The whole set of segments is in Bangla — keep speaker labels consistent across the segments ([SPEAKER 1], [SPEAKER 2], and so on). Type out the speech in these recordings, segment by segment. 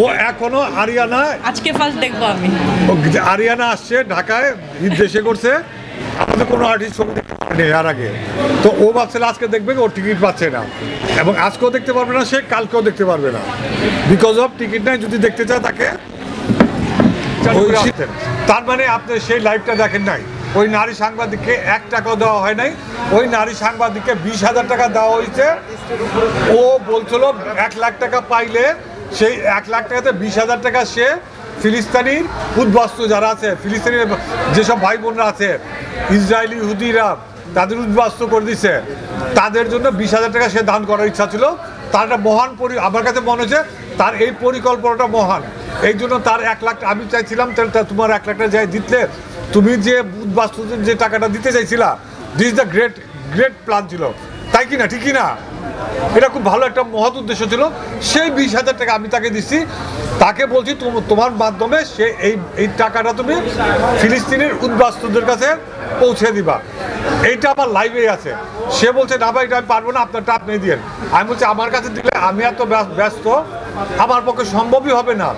[SPEAKER 1] ও এখনো আরিয়ানা,
[SPEAKER 2] আজকে ফার্স্ট দেখবো আমি।
[SPEAKER 1] আরিয়ানা আসছে ঢাকায়, ঈদ দেশে করছে, আমাদের কোনো আর্টিস্ট ছবি দেখতে পারেনি এর আগে। তো ও ভাবছিল আজকে দেখবে, ও টিকিট পাচ্ছে না, এবং আজকেও দেখতে পারবে না, সে কালকেও দেখতে পারবে না, বিকজ অফ টিকিট নাই। যদি দেখতে চায় তাকে তার মানে আপনি সেই লাইভটা দেখেন নাই। ওই নারী সাংবাদিককে 1 টাকাও দেওয়া হয় নাই, ওই নারী সাংবাদিককে 20,000 টাকা দেওয়া হয়েছে। ও বলছিল 1 লাখ টাকা পাইলে সেই 1 লাখ টাকাতে 20,000 টাকা সে ফিলিস্তিনির উদ্বাস্তু যারা আছে, ফিলিস্তিনের যেসব ভাই বোনরা আছে, ইসরায়েলি ইহুদিরা তাদের উদ্বাস্তু করে দিছে, তাদের জন্য 20,000 টাকা সে দান করার ইচ্ছা ছিল। তার একটা মহান আমার কাছে মনে হচ্ছে তার এই পরিকল্পনাটা মহান। এই জন্য তার 1 লাখ, আমি চাইছিলাম তোমার 1 লাখ টাকা যাই দিতে, তুমি যে উদ্বাস্তুদের যে টাকাটা দিতে চাইছিলা, দিস দ্য গ্রেট প্ল্যান ছিল, তাই কি না? ঠিকই না? এটা খুব ভালো একটা মহৎ উদ্দেশ্য ছিল। সেই 20,000 টাকা আমি তাকে দিচ্ছি, তাকে বলছি তোমার মাধ্যমে সে এই টাকাটা তুমি ফিলিস্তিনের উদ্বাস্তুদের কাছে পৌঁছে দিবা। এইটা আমার লাইভেই আছে। সে বলছে না ভাই, এটা আমি পারবো না, আপনারটা আপনি দিয়েন। আমি বলছি আমার কাছে দিলে আমি এত ব্যস্ত, আমার পক্ষে সম্ভবই হবে না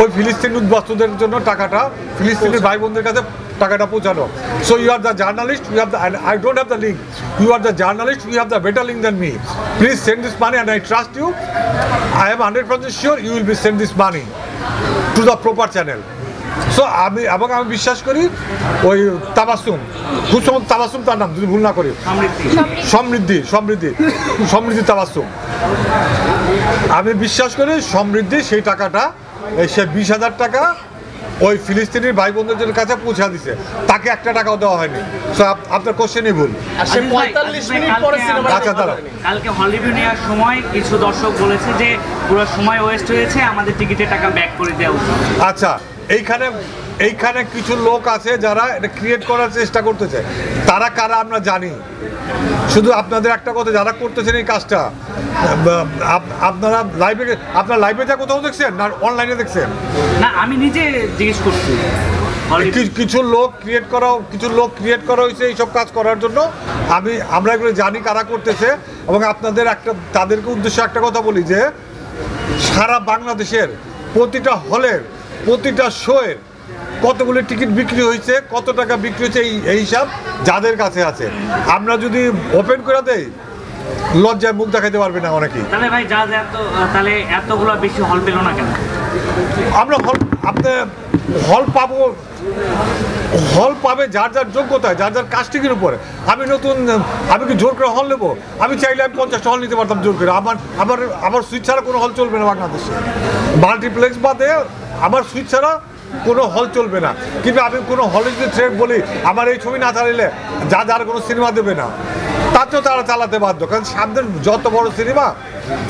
[SPEAKER 1] ওই ফিলিস্তিন উদ্বাস্তুদের জন্য টাকাটা ফিলিস্তিনের ভাই বোনদের কাছে টাকাটা পৌঁছানো। So you are the journalist, you have the, I don't have the link, you are the journalist, you have the better link than me. Please send this money and I trust you. I am 100% sure you will be send this money to the proper channel. So আমি বিশ্বাস করি ওই তাবাসুম, খুব সম্ভব তাবাসুম তার নাম, যদি ভুল না করি, সমৃদ্ধি তাবাসুম, আমি বিশ্বাস করি সমৃদ্ধি সেই টাকাটা, সে 20,000 টাকা ওই ফিলিস্তিনির ভাই বোনদের কাছে পৌঁছা দিছে, তাকে 1 টাকাও দেওয়া হয়নি। সো আপনার কোশ্চেনই ভুল। আচ্ছা দাঁড়া,
[SPEAKER 3] কালকে হল রিভিউ নেওয়ার সময় কিছু দর্শক বলেছে যে পুরো সময় ওয়েস্ট হয়েছে, আমাদের টিকিটের টাকা ব্যাক করে দেওয়া উচিত।
[SPEAKER 1] আচ্ছা, এইখানে কিছু লোক আছে যারা এটা ক্রিয়েট করার চেষ্টা করতেছে, তারা কারা আমরা জানি। শুধু আপনাদের একটা কথা, যারা করতেছেন এই কাজটা, আপনার লাইভে যা কোথাও দেখছেন না অনলাইনে দেখছেন?
[SPEAKER 3] না, আমি নিজে জিজ্ঞেস করছি।
[SPEAKER 1] কিছু লোক ক্রিয়েট করা হয়েছে এইসব কাজ করার জন্য। আমরা এগুলো জানি কারা করতেছে, এবং তাদেরকে উদ্দেশ্যে একটা কথা বলি যে সারা বাংলাদেশের প্রতিটা হলের প্রতিটা শোয়ের কতগুলি টিকিট বিক্রি হয়েছে, কত টাকা বিক্রি হয়েছে, এই হিসাব যাদের কাছে আছে। আমরা যদি ওপেন করে দেই, লজ্জায় মুখ দেখাতে পারবে না অনেকেই।
[SPEAKER 3] তাহলে ভাই তাহলে এতগুলো বেশি হল পেল না কেন?
[SPEAKER 1] আমরা হল পাবে যার যার যোগ্যতা, যার যার কাস্টিংয়ের উপরে। আমি কি জোর করে হল নেবো? আমি চাইলে আমি 50টা হল নিতে পারতাম জোর করে। আমার সুইচ ছাড়া কোনো হল চলবে না বাংলাদেশে। মাল্টিপ্লেক্স বাদে আমার সুইচ ছাড়া কোনো হল চলবে না। কিন্তু আমি কোনো হলে যদি থ্রেট বলি আমার এই ছবি না চালাইলে যার কোনো সিনেমা দেবে না, তাতেও তারা চালাতে বাধ্য। কারণ সামনের যত বড় সিনেমা,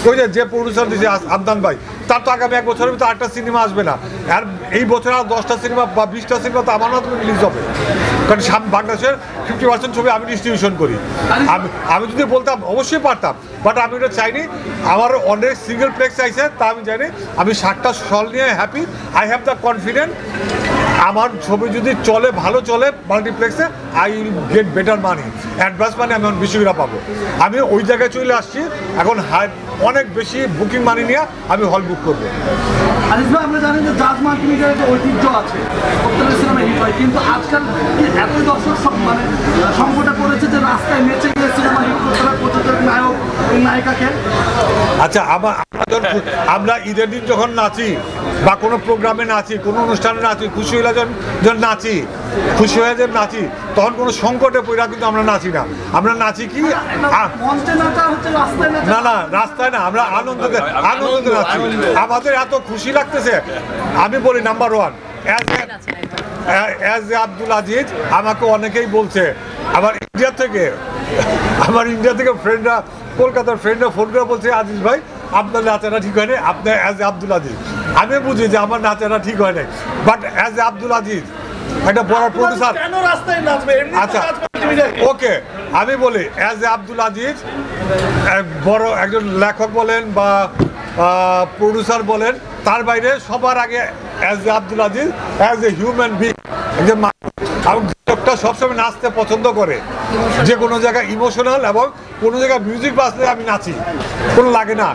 [SPEAKER 1] ওই যে প্রডিউসার দিয়েছে আদনান ভাই, তার তো আগামী 1 বছরের ভিতরে 8টা সিনেমা আসবে না। আর এই বছর আর 10টা সিনেমা বা 20টা সিনেমা তো আমার মাধ্যমে রিলিজ হবে। কারণ বাংলাদেশের 50% ছবি আমি ডিস্ট্রিবিউশন করি। আমি যদি বলতাম অবশ্যই পারতাম, বাট আমি এটা চাইনি। আমার অনেক সিঙ্গেল প্লেক্স চাইছে, তা আমি জানি। আমি 60টা হল নিয়ে happy. I have the confident আমার ছবি যদি চলে, ভালো চলে মাল্টিপ্লেক্সে, I will get better money, advance money আমি বেশি করে পাবো। আমি ওই জায়গায় চলে আসছি এখন, অনেক বেশি বুকিং মানি নিয়ে আমি হল বুক করবো।
[SPEAKER 4] আমরা জানি যে জাজ মাল্টিমিডিয়ার একটা ঐতিহ্য আছে, প্রত্যেকটা সিনেমা হিট হয়, কিন্তু আজকাল এতই দর্শক সংকটে পড়েছে যে রাস্তায় নেচে গিয়ে সিনেমা হিট করতে হয় প্রচুর নায়ক নায়িকাকে।
[SPEAKER 1] আচ্ছা, আমরা ঈদের দিন যখন নাচি বা কোনো প্রোগ্রামে নাচি, কোনো অনুষ্ঠানে নাচি, খুশি হয়ে যখন নাচি, তখন কোনো সংকটে পড়া কিন্তু আমরা নাচি না। আমরা নাচি কি না রাস্তায় না, আমরা আনন্দতে নাচি। আমাদের এত খুশি লাগতেছে। আমি বলি number 1, as a Abdul Aziz, আমাকে অনেকেই বলছে, আমার ইন্ডিয়া থেকে ফ্রেন্ডরা, কলকাতার ফ্রেন্ডরা ফোন করে বলছে, আজিজ ভাই আপনার নাচাটা ঠিক হয় না, আপনার অ্যাজ এ আব্দুল আজিজ। আমি বুঝি যে আমার নাচাটা ঠিক হয় নাই, but as a Abdul Aziz একটা বড় প্রডিউসার। আচ্ছা ওকে, আমি বলি অ্যাজ এ আব্দুল আজিজ, বড় একজন লেখক বলেন বা প্রডিউসার বলেন, তার বাইরে সবার আগে as a Abdul Aziz, as a human being, একজন লোকটা সবসময় নাচতে পছন্দ করে, যে কোনো জায়গায় ইমোশনাল, এবং কোনো জায়গায় মিউজিক বাজলে আমি নাচি, কোনো লাগে না।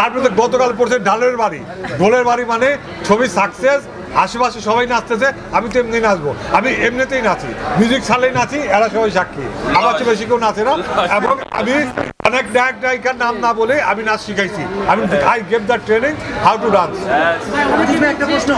[SPEAKER 1] তারপরে তো গতকাল পড়ছে ঢোলের বাড়ি মানে ছবি সাকসেস, আশেপাশে সবাই নাচতেছে, আমি তো এমনি নাচবো, আমি এমনিতেই নাচি, মিউজিক ছাড়লেই নাচি, এরা সবাই সাক্ষী, আমার চেয়ে বেশি কেউ নাচে না। এবং আমি অনেক নায়িকার নাম না বলে আমি নাচ শিখাইছি, আমি I gave the training how to dance.
[SPEAKER 2] একটা প্রশ্ন